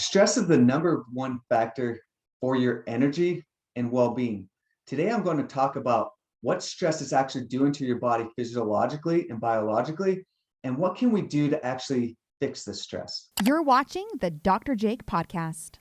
Stress is the number one factor for your energy and well-being. Today, I'm going to talk about what stress is actually doing to your body physiologically and biologically, and what can we do to actually fix this stress. You're watching the Dr. Jake podcast.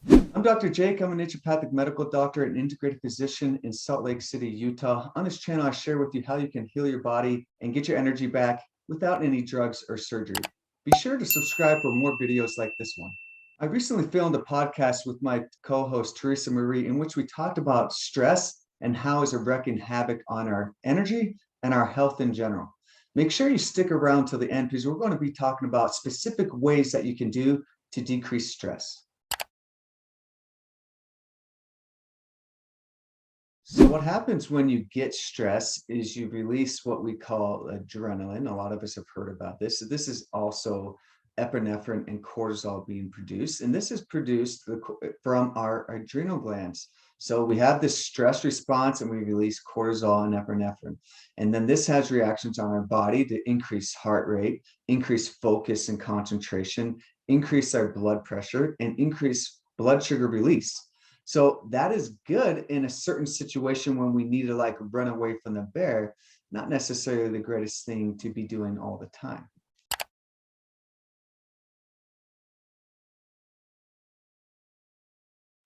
I'm Dr. Jake. I'm a naturopathic medical doctor and integrative physician in Salt Lake City, Utah. On this channel, I share with you how you can heal your body and get your energy back without any drugs or surgery. Be sure to subscribe for more videos like this one. I recently filmed a podcast with my co-host, Teresa Marie, in which we talked about stress and how is it wreaking havoc on our energy and our health in general. Make sure you stick around till the end because we're going to be talking about specific ways that you can do to decrease stress. So what happens when you get stress is you release what we call adrenaline. A lot of us have heard about this. So this is also epinephrine and cortisol being produced. And this is produced from our adrenal glands. So we have this stress response and we release cortisol and epinephrine. And then this has reactions on our body to increase heart rate, increase focus and concentration, increase our blood pressure, and increase blood sugar release. So that is good in a certain situation when we need to like run away from the bear, not necessarily the greatest thing to be doing all the time.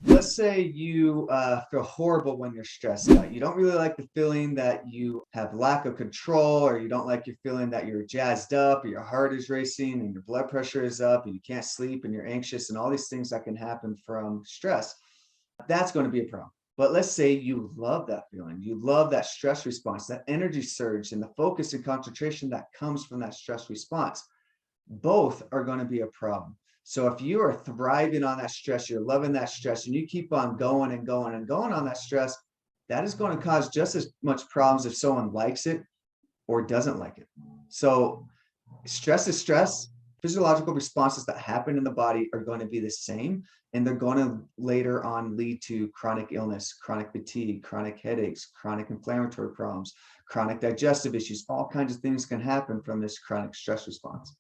Let's say you feel horrible when you're stressed out. You don't really like the feeling that you have lack of control, or you don't like your feeling that you're jazzed up, or your heart is racing and your blood pressure is up and you can't sleep and you're anxious and all these things that can happen from stress. That's going to be a problem. But let's say you love that feeling. You love that stress response, that energy surge, and the focus and concentration that comes from that stress response. Both are going to be a problem. So if you are thriving on that stress, you're loving that stress, and you keep on going and going and going on that stress, that is going to cause just as much problems if someone likes it or doesn't like it. So stress is stress. Physiological responses that happen in the body are going to be the same, and they're going to later on lead to chronic illness, chronic fatigue, chronic headaches, chronic inflammatory problems, chronic digestive issues. All kinds of things can happen from this chronic stress response.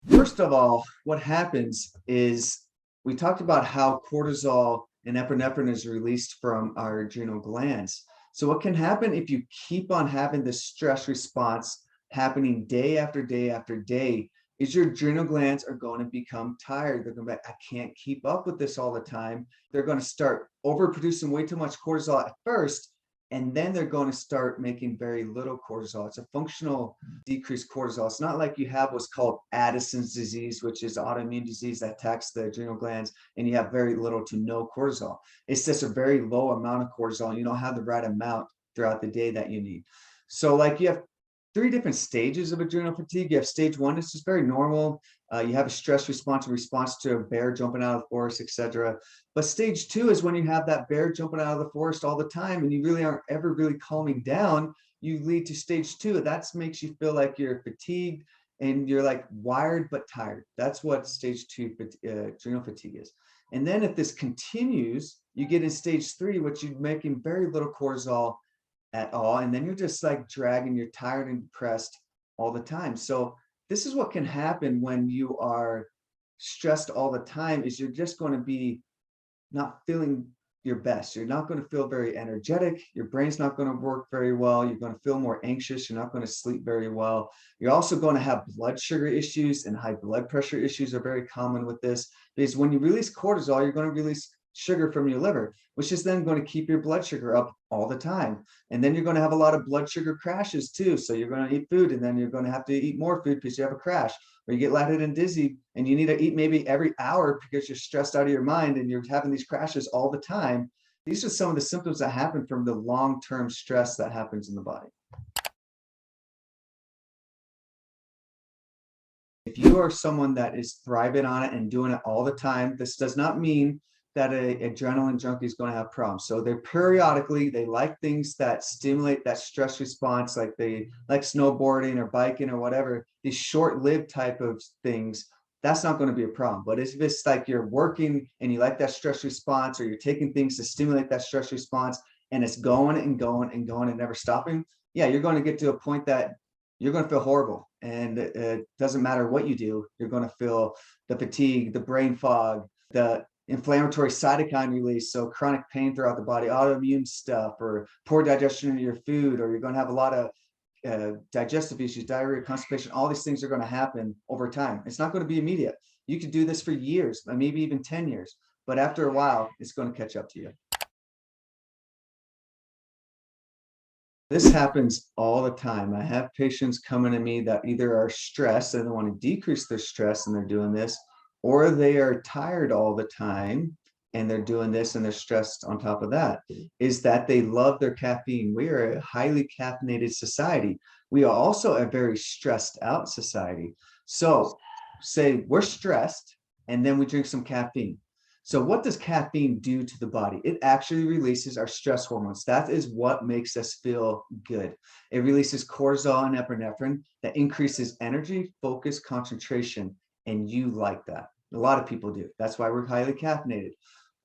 First of all, what happens is we talked about how cortisol and epinephrine is released from our adrenal glands. So what can happen if you keep on having this stress response happening day after day after day is your adrenal glands are going to become tired. They're going to be like, I can't keep up with this all the time. They're going to start overproducing way too much cortisol at first, and then they're going to start making very little cortisol. It's a functional decreased cortisol. It's not like you have what's called Addison's disease, which is autoimmune disease that attacks the adrenal glands, and you have very little to no cortisol. It's just a very low amount of cortisol, and you don't have the right amount throughout the day that you need. So like you have three different stages of adrenal fatigue. You have stage one, it's just very normal. You have a stress response in response to a bear jumping out of the forest, etc. But stage two is when you have that bear jumping out of the forest all the time and you really aren't ever really calming down. You lead to stage two. That makes you feel like you're fatigued and you're like wired but tired. That's what stage two adrenal fatigue is. And then if this continues, you get in stage three, which you're making very little cortisol at all, and then you're just like dragging, you're tired and depressed all the time. So this is what can happen when you are stressed all the time, is you're just going to be not feeling your best. You're not going to feel very energetic. Your brain's not going to work very well. You're going to feel more anxious. You're not going to sleep very well. You're also going to have blood sugar issues, and high blood pressure issues are very common with this, because when you release cortisol, you're going to release sugar from your liver, which is then going to keep your blood sugar up all the time. And then you're going to have a lot of blood sugar crashes too. So you're going to eat food and then you're going to have to eat more food because you have a crash, or you get lightheaded and dizzy and you need to eat maybe every hour because you're stressed out of your mind and you're having these crashes all the time. These are some of the symptoms that happen from the long-term stress that happens in the body. If you are someone that is thriving on it and doing it all the time, this does not mean that an adrenaline junkie is going to have problems. So they're periodically, they like things that stimulate that stress response, like they like snowboarding or biking or whatever, these short-lived type of things. That's not going to be a problem. But if it's like you're working and you like that stress response, or you're taking things to stimulate that stress response and it's going and going and going and never stopping, yeah, you're going to get to a point that you're going to feel horrible. And it doesn't matter what you do, you're going to feel the fatigue, the brain fog, the inflammatory cytokine release, so chronic pain throughout the body, autoimmune stuff, or poor digestion of your food, or you're going to have a lot of digestive issues, diarrhea, constipation. All these things are going to happen over time. It's not going to be immediate. You could do this for years, maybe even 10 years, but after a while, it's going to catch up to you. This happens all the time. I have patients coming to me that either are stressed and they want to decrease their stress and they're doing this, or they are tired all the time and they're doing this and they're stressed on top of that, is that they love their caffeine. We are a highly caffeinated society. We are also a very stressed out society. So say we're stressed and then we drink some caffeine. So what does caffeine do to the body? It actually releases our stress hormones. That is what makes us feel good. It releases cortisol and epinephrine that increases energy, focus, concentration, and you like that. A lot of people do. That's why we're highly caffeinated.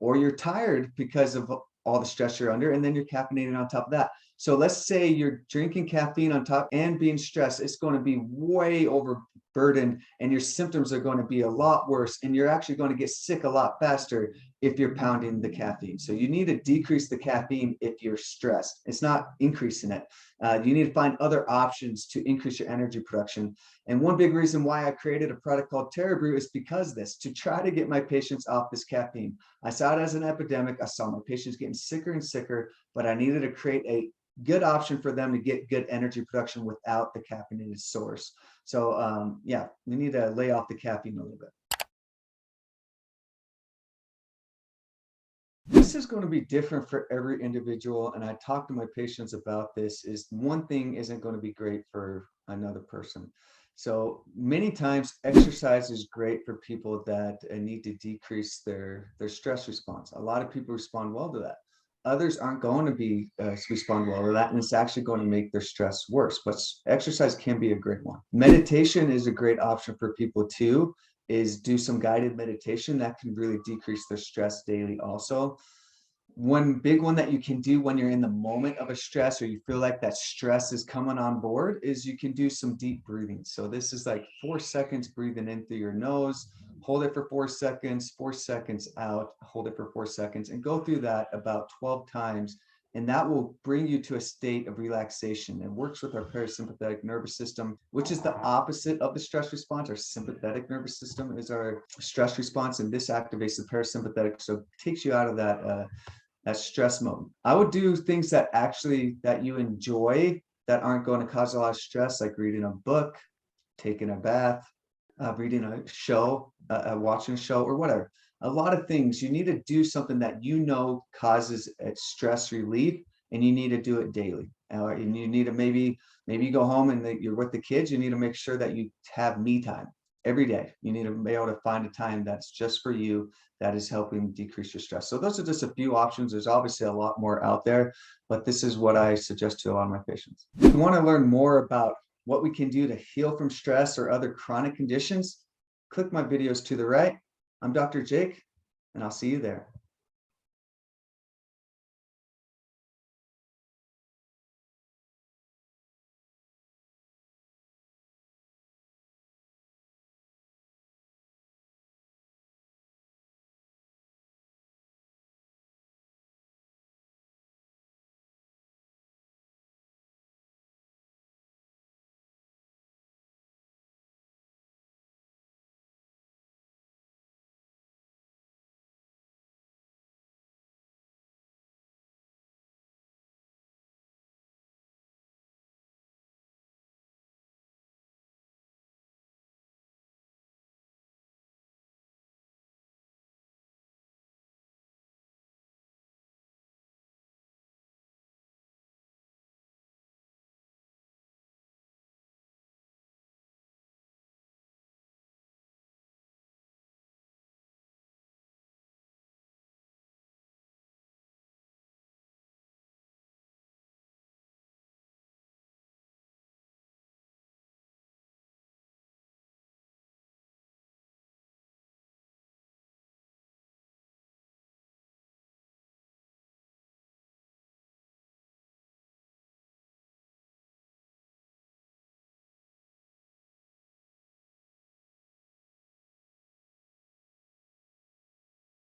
Or you're tired because of all the stress you're under, and then you're caffeinated on top of that. So let's say you're drinking caffeine on top and being stressed, it's going to be way overburdened and your symptoms are going to be a lot worse, and you're actually going to get sick a lot faster if you're pounding the caffeine. So you need to decrease the caffeine if you're stressed. It's not increasing it. You need to find other options to increase your energy production. And one big reason why I created a product called TerraBrew is because this, to try to get my patients off this caffeine. I saw it as an epidemic. I saw my patients getting sicker and sicker, but I needed to create a good option for them to get good energy production without the caffeinated source. So yeah, we need to lay off the caffeine a little bit. This is going to be different for every individual, and I talk to my patients about this. Is one thing isn't going to be great for another person. So many times exercise is great for people that need to decrease their stress response. A lot of people respond well to that. Others aren't going to be respond well to that, and it's actually going to make their stress worse. But exercise can be a great one. Meditation is a great option for people too. Is do some guided meditation that can really decrease their stress daily also. One big one that you can do when you're in the moment of a stress, or you feel like that stress is coming on board, is you can do some deep breathing. So this is like 4 seconds breathing in through your nose, hold it for 4 seconds, 4 seconds out, hold it for 4 seconds, and go through that about 12 times. And that will bring you to a state of relaxation. It works with our parasympathetic nervous system, which is the opposite of the stress response. Our sympathetic nervous system is our stress response, and this activates the parasympathetic, so it takes you out of that stress mode. I would do things that you enjoy that aren't going to cause a lot of stress, like reading a book, taking a bath, reading a show, watching a show, or whatever. A lot of things. You need to do something that you know causes stress relief, and you need to do it daily. And you need to maybe you go home and you're with the kids. You need to make sure that you have me time every day. You need to be able to find a time that's just for you, that is helping decrease your stress. So those are just a few options. There's obviously a lot more out there, but this is what I suggest to a lot of my patients. If you want to learn more about what we can do to heal from stress or other chronic conditions, click my videos to the right. I'm Dr. Jake, and I'll see you there.